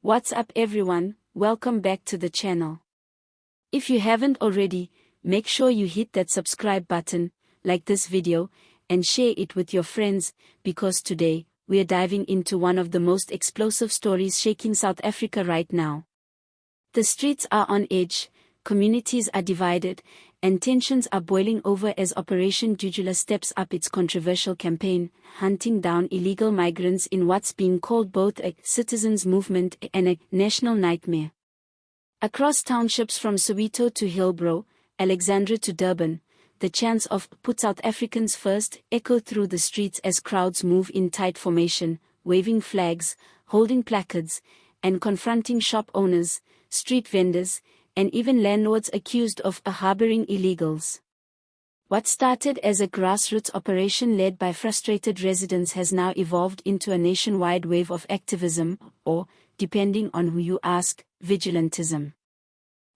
What's up everyone, welcome back to the channel. If you haven't already, make sure you hit that subscribe button, like this video, and share it with your friends, because today, we're diving into one of the most explosive stories shaking South Africa right now. The streets are on edge, communities are divided, and tensions are boiling over as Operation Dudula steps up its controversial campaign, hunting down illegal migrants in what's being called both a citizens' movement and a national nightmare. Across townships from Soweto to Hillbrow, Alexandra to Durban, the chants of "Put South Africans First" echo through the streets as crowds move in tight formation, waving flags, holding placards, and confronting shop owners, street vendors, and even landlords accused of harboring illegals. What started as a grassroots operation led by frustrated residents has now evolved into a nationwide wave of activism, or, depending on who you ask, vigilantism.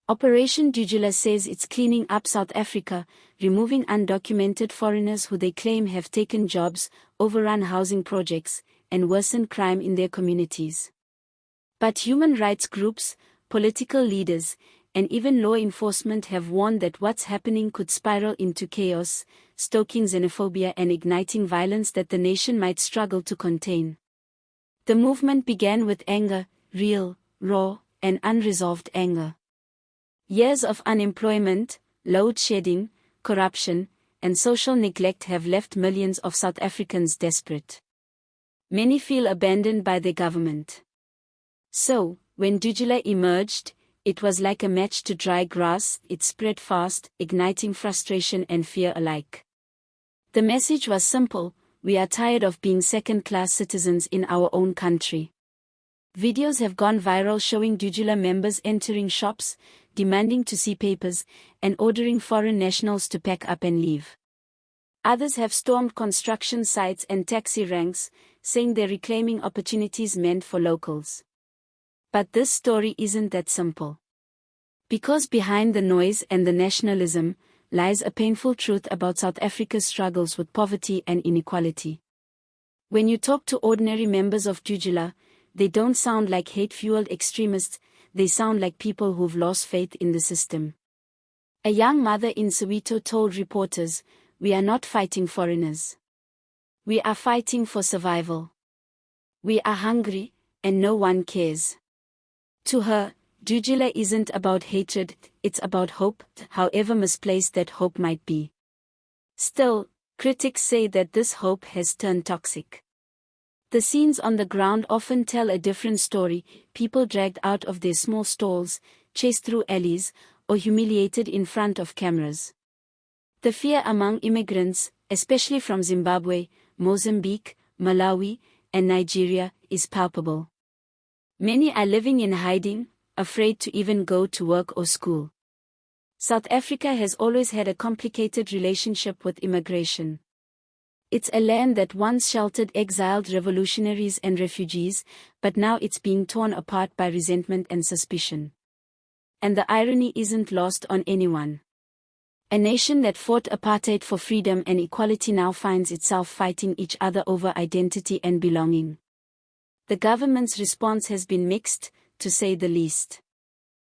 Operation Dudula says it's cleaning up South Africa, removing undocumented foreigners who they claim have taken jobs, overrun housing projects, and worsened crime in their communities. But human rights groups, political leaders, and even law enforcement have warned that what's happening could spiral into chaos, stoking xenophobia and igniting violence that the nation might struggle to contain. The movement began with anger, real, raw, and unresolved anger. Years of unemployment, load shedding, corruption, and social neglect have left millions of South Africans desperate. Many feel abandoned by their government. So, when Dudula emerged, it was like a match to dry grass. It spread fast, igniting frustration and fear alike. The message was simple: we are tired of being second-class citizens in our own country. Videos have gone viral showing Dudula members entering shops, demanding to see papers, and ordering foreign nationals to pack up and leave. Others have stormed construction sites and taxi ranks, saying they're reclaiming opportunities meant for locals. But this story isn't that simple. Because behind the noise and the nationalism lies a painful truth about South Africa's struggles with poverty and inequality. When you talk to ordinary members of Dudula, they don't sound like hate-fueled extremists, they sound like people who've lost faith in the system. A young mother in Soweto told reporters, "We are not fighting foreigners. We are fighting for survival. We are hungry, and no one cares." To her, Dudula isn't about hatred, it's about hope, however misplaced that hope might be. Still, critics say that this hope has turned toxic. The scenes on the ground often tell a different story: people dragged out of their small stalls, chased through alleys, or humiliated in front of cameras. The fear among immigrants, especially from Zimbabwe, Mozambique, Malawi, and Nigeria, is palpable. Many are living in hiding, afraid to even go to work or school. South Africa has always had a complicated relationship with immigration. It's a land that once sheltered exiled revolutionaries and refugees, but now it's being torn apart by resentment and suspicion. And the irony isn't lost on anyone. A nation that fought apartheid for freedom and equality now finds itself fighting each other over identity and belonging. The government's response has been mixed, to say the least.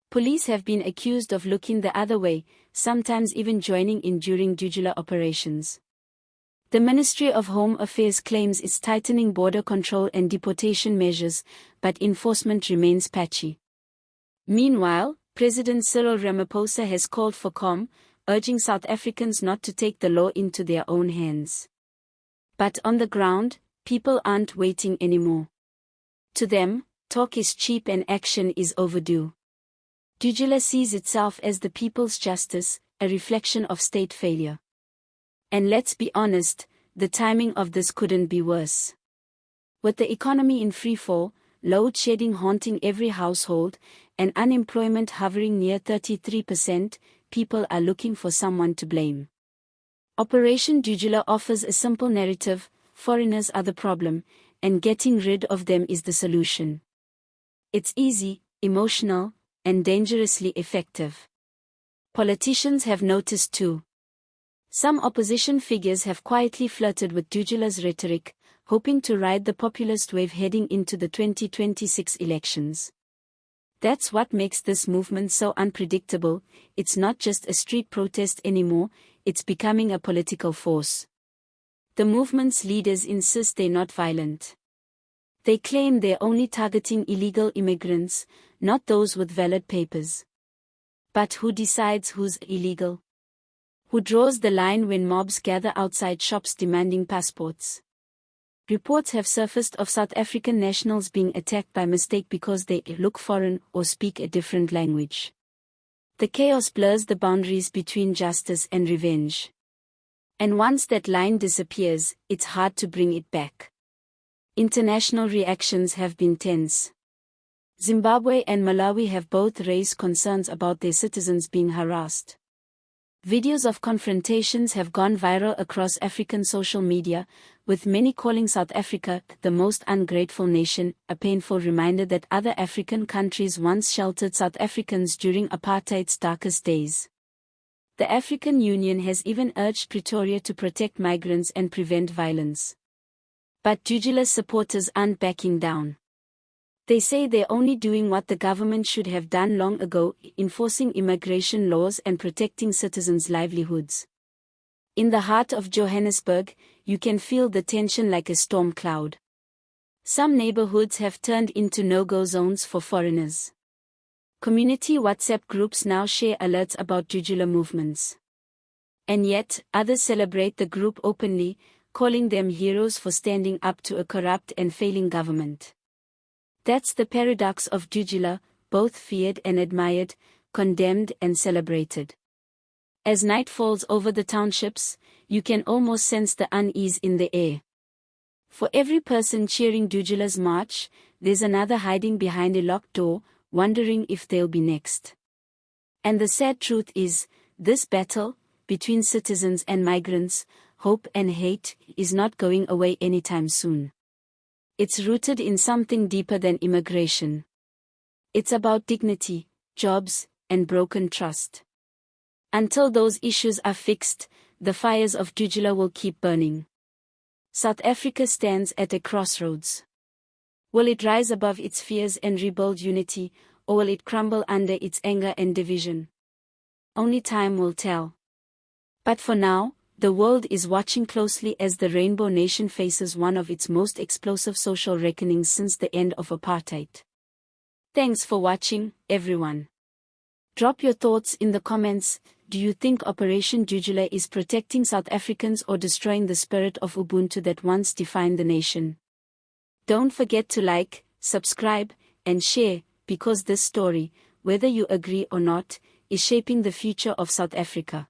Police have been accused of looking the other way, sometimes even joining in during Dudula operations. The Ministry of Home Affairs claims it's tightening border control and deportation measures, but enforcement remains patchy. Meanwhile, President Cyril Ramaphosa has called for calm, urging South Africans not to take the law into their own hands. But on the ground, people aren't waiting anymore. To them, talk is cheap and action is overdue. Dudula sees itself as the people's justice, a reflection of state failure. And let's be honest, the timing of this couldn't be worse. With the economy in freefall, load shedding haunting every household, and unemployment hovering near 33%, people are looking for someone to blame. Operation Dudula offers a simple narrative: foreigners are the problem, and getting rid of them is the solution. It's easy, emotional, and dangerously effective. Politicians have noticed too. Some opposition figures have quietly flirted with Dudula's rhetoric, hoping to ride the populist wave heading into the 2026 elections. That's what makes this movement so unpredictable. It's not just a street protest anymore, it's becoming a political force. The movement's leaders insist they're not violent. They claim they're only targeting illegal immigrants, not those with valid papers. But who decides who's illegal? Who draws the line when mobs gather outside shops demanding passports? Reports have surfaced of South African nationals being attacked by mistake because they look foreign or speak a different language. The chaos blurs the boundaries between justice and revenge. And once that line disappears, it's hard to bring it back. International reactions have been tense. Zimbabwe and Malawi have both raised concerns about their citizens being harassed. Videos of confrontations have gone viral across African social media, with many calling South Africa the most ungrateful nation, a painful reminder that other African countries once sheltered South Africans during apartheid's darkest days. The African Union has even urged Pretoria to protect migrants and prevent violence. But Dudula's supporters aren't backing down. They say they're only doing what the government should have done long ago, enforcing immigration laws and protecting citizens' livelihoods. In the heart of Johannesburg, you can feel the tension like a storm cloud. Some neighborhoods have turned into no-go zones for foreigners. Community WhatsApp groups now share alerts about Dudula movements. And yet, others celebrate the group openly, calling them heroes for standing up to a corrupt and failing government. That's the paradox of Dudula, both feared and admired, condemned and celebrated. As night falls over the townships, you can almost sense the unease in the air. For every person cheering Dudula's march, there's another hiding behind a locked door, wondering if they'll be next. And the sad truth is, this battle, between citizens and migrants, hope and hate, is not going away anytime soon. It's rooted in something deeper than immigration. It's about dignity, jobs, and broken trust. Until those issues are fixed, the fires of Dudula will keep burning. South Africa stands at a crossroads. Will it rise above its fears and rebuild unity, or will it crumble under its anger and division? Only time will tell. But for now, the world is watching closely as the Rainbow Nation faces one of its most explosive social reckonings since the end of apartheid. Thanks for watching, everyone. Drop your thoughts in the comments. Do you think Operation Dudula is protecting South Africans or destroying the spirit of Ubuntu that once defined the nation? Don't forget to like, subscribe, and share, because this story, whether you agree or not, is shaping the future of South Africa.